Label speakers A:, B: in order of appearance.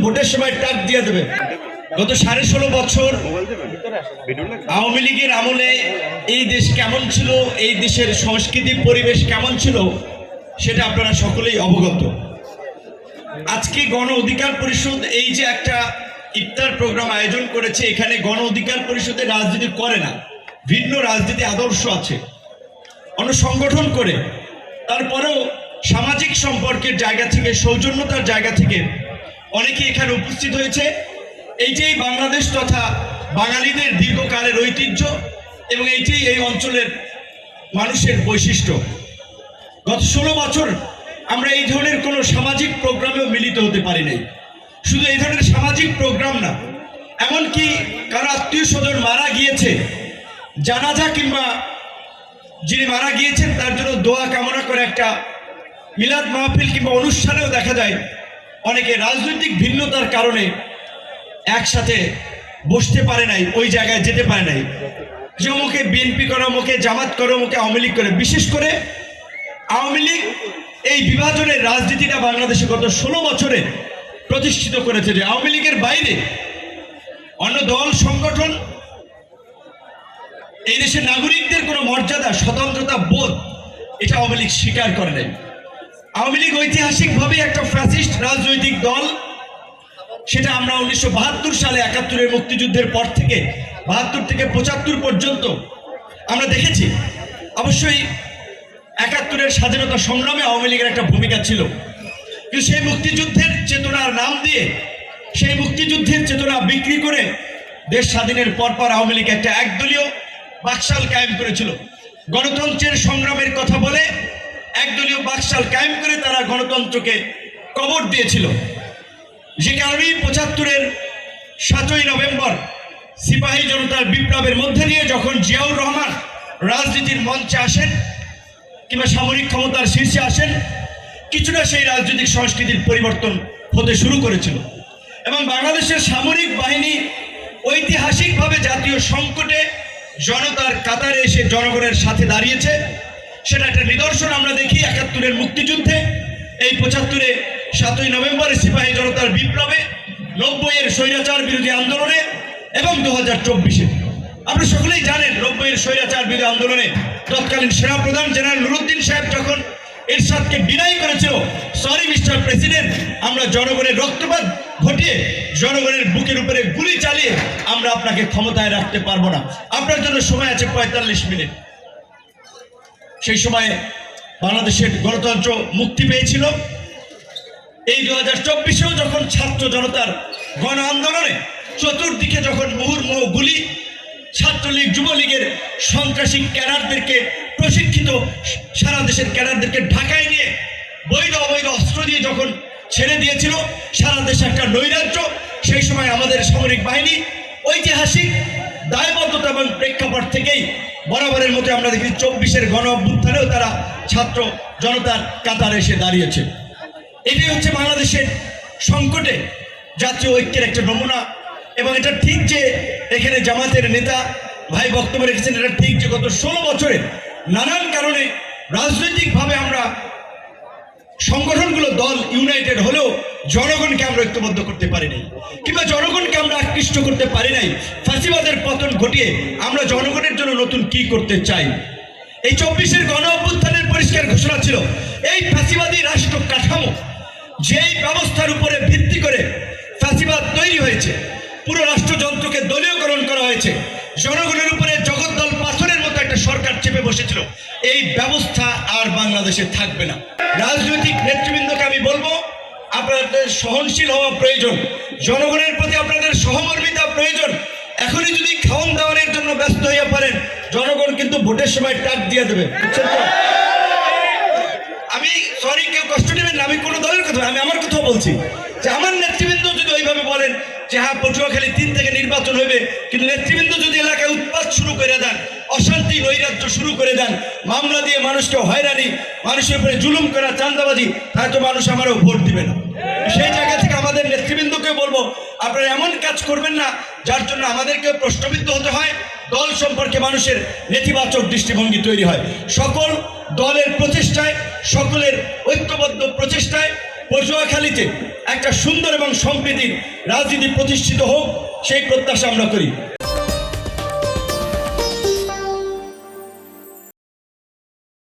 A: ভোটের সময় টাক দিয়ে দেবে। গত 16.5 বছর আওয়ামী লীগের আমলে এই দেশ কেমন ছিল, এই দেশের সংস্কৃতি পরিবেশ কেমন ছিল সেটা আপনারা সকলেই অবগত। আজকে গণ অধিকার পরিষদ এই যে একটা ইফতার প্রোগ্রাম আয়োজন করেছে, এখানে গণ অধিকার পরিষদে রাজনীতি করে না, ভিন্ন রাজনীতি আদর্শ আছে, অন্য সংগঠন করে। তারপরেও সামাজিক সম্পর্কের জায়গা থেকে, সৌজন্যতার জায়গা থেকে অনেকে এখানে উপস্থিত হয়েছে। এই যে বাংলাদেশ তথা বাঙালিদের দীর্ঘকালের ঐতিহ্য এবং এইটাই এই অঞ্চলের মানুষের বৈশিষ্ট্য। গত 16 বছর আমরা এই ধরনের কোনো সামাজিক প্রোগ্রামেও মিলিত হতে পারি নাই। শুধু এই ধরনের সামাজিক প্রোগ্রাম না, এমনকি কারো আত্মীয় স্বজন মারা গিয়েছে, জানাজা কিংবা যিনি মারা গিয়েছেন তার জন্য দোয়া কামনা করে একটা মিলাদ মাহফিল কিংবা অনুষ্ঠানেও দেখা যায় অনেকে রাজনৈতিক ভিন্নতার কারণে একসাথে বসতে পারে নাই, ওই জায়গায় যেতে পারে নাই। যে মুখে বিএনপি করো, মুখে জামাত করো, মুখে আওয়ামী লীগ করে। বিশেষ করে আওয়ামী লীগ এই বিভাজনের রাজনীতিটা বাংলাদেশে গত 16 বছরে প্রতিষ্ঠিত করেছে, যে আওয়ামী লীগের বাইরে অন্য দল সংগঠন এই দেশের নাগরিকদের কোনো মর্যাদা, স্বতন্ত্রতা বোধ এটা আওয়ামী লীগ স্বীকার করে নাই। আওয়ামী লীগ ঐতিহাসিকভাবে একটা ফ্যাসিস্ট রাজনৈতিক দল, সেটা আমরা 1972 সালে 71-এর মুক্তিযুদ্ধের পর থেকে 72 থেকে 75 পর্যন্ত আমরা দেখেছি। অবশ্যই 71-এর স্বাধীনতা সংগ্রামে আওয়ামী লীগের একটা ভূমিকা ছিল, কিন্তু সেই মুক্তিযুদ্ধের চেতনার নাম দিয়ে, সেই মুক্তিযুদ্ধের চেতনা বিক্রি করে দেশ স্বাধীনের পরপর আওয়ামী লীগ একটা একদলীয় বাকশাল কায়েম করেছিল। গণতন্ত্রের সংগ্রামের কথা বলে একদলীয় বাকশাল কায়েম করে তারা গণতন্ত্রকে কবর দিয়েছিল। যে কারণেই 75-এর 7ই নভেম্বর সিপাহী জনতার বিপ্লবের মধ্যে দিয়ে যখন জিয়াউর রহমান রাজনীতির মঞ্চে আসেন কিংবা সামরিক ক্ষমতার শীর্ষে আসেন, কিছুটা সেই রাজনৈতিক সংস্কৃতির পরিবর্তন হতে শুরু করেছিল এবং বাংলাদেশের সামরিক বাহিনী ঐতিহাসিকভাবে জাতীয় সংকটে জনতার কাতারে এসে জনগণের সাথে দাঁড়িয়েছে। সেটা একটা নিদর্শন আমরা দেখি 71-এর মুক্তিযুদ্ধে, এই 75-এ 7ই নভেম্বরের সিপাহী জনতার বিপ্লবে, 90-এর স্বৈরাচার বিরোধী আন্দোলনে এবং 2024-এ। আপনারা সকলেই জানেন 90-এর স্বৈরাচার বিরোধী আন্দোলনে তৎকালীন সেনাপ্রধান জেনারেল নুরুদ্দিন সাহেব যখন এরশাদকে বিদায় করেছিল, সরি মিস্টার প্রেসিডেন্ট, আমরা জনগণের রক্তপাত ঘটিয়ে জনগণের বুকের উপরে গুলি চালিয়ে আমরা আপনাকে ক্ষমতায় রাখতে পারবো না, আপনার জন্য সময় আছে 45 মিনিট। সেই সময়ে বাংলাদেশের গণতন্ত্র মুক্তি পেয়েছিল। এই 2024-এও যখন ছাত্র জনতার গণ আন্দোলনে চতুর্দিকে যখন মুহুর্মুহু গুলি, ছাত্রলীগ যুবলীগের সন্ত্রাসী ক্যাডারদেরকে, প্রশিক্ষিত সারা দেশের ক্যাডারদেরকে ঢাকায় নিয়ে বৈধ অবৈধ অস্ত্র দিয়ে যখন ছেড়ে দিয়েছিল, সারা দেশে একটা নৈরাজ্য, সেই সময় আমাদের সামরিক বাহিনী ঐতিহাসিক দায়বদ্ধতা এবং প্রেক্ষাপট থেকেই বরাবরের মতো আমরা দেখি 24-এর গণ অভ্যুত্থানেও তারা ছাত্র জনতার কাতারে এসে দাঁড়িয়েছে। এটাই হচ্ছে বাংলাদেশের সংকটে জাতীয় ঐক্যের একটা নমুনা। এবং এটা ঠিক যে এখানে জামাতের নেতা ভাই বক্তব্য রেখেছেন, এটা ঠিক যে গত 16 বছরে নানান কারণে রাজনৈতিকভাবে আমরা সংগঠনগুলো দল ইউনাইটেড হলেও জনগণকে আমরা ঐক্যবদ্ধ করতে পারি নাই, কিংবা জনগণকে আমরা আকৃষ্ট করতে পারি নাই। ফাঁসিবাদের পতন ঘটিয়ে আমরা জনগণের জন্য নতুন কি করতে চাই। এই 24-এর গণ অভ্যুত্থানের পরিষ্কার ঘোষণা ছিল, এই ফাঁসিবাদী রাষ্ট্র কাঠামো যেই ব্যবস্থার উপরে ভিত্তি করে ফাঁসিবাদ তৈরি হয়েছে, পুরো রাষ্ট্রযন্ত্রকে দলীয়করণ করা হয়েছে, জনগণের উপরে জগদ্দল পাথরের মতো একটা সরকার চেপে বসেছিল, এই ব্যবস্থা আর বাংলাদেশে থাকবে না। রাজনৈতিক নেতৃবৃন্দকে আমি বলবো, আপনাদের সহনশীল হওয়া প্রয়োজন, জনগণের প্রতি আপনাদের সহমর্মিতা প্রয়োজন। এখনই যদি খাওয়ান দাওয়ানের জন্য ব্যস্ত হয়ে পারেন, জনগণ কিন্তু ভোটের সময় টাক দিয়ে দেবে, বুঝছেন তো? আমি সরি, কেউ কষ্ট নেবেন না, আমি কোনো দলের কথা, আমি আমার কথা বলছি যে আমার নেতৃবৃন্দ যদি ওইভাবে বলেন যে হ্যাঁ পটুয়াখালী 3 থেকে নির্বাচন হবে, কিন্তু নেতৃবৃন্দ যদি এলাকায় উৎপাত শুরু করে দেন, অশান্তি নৈরাজ্য শুরু করে দেন, মামলা দিয়ে মানুষকে হয়রানি, মানুষের উপরে জুলুম করা, চাঁদাবাজি, হয়তো মানুষ আমারও ভোট দিবে না। সেই জায়গা থেকে আমাদের নেতৃবৃন্দকে বলবো, আপনারা এমন কাজ করবেন না যার জন্য আমাদেরকে প্রশ্নবিদ্ধ হতে হয়, দল সম্পর্কে মানুষের নেতিবাচক দৃষ্টিভঙ্গি তৈরি হয়। সকল দলের প্রচেষ্টায়, সকলের ঐক্যবদ্ধ প্রচেষ্টায় পটুয়াখালীতে একটা সুন্দর এবং সম্প্রীতির রাজনীতি প্রতিষ্ঠিত হোক, সেই প্রত্যাশা আমরা করি।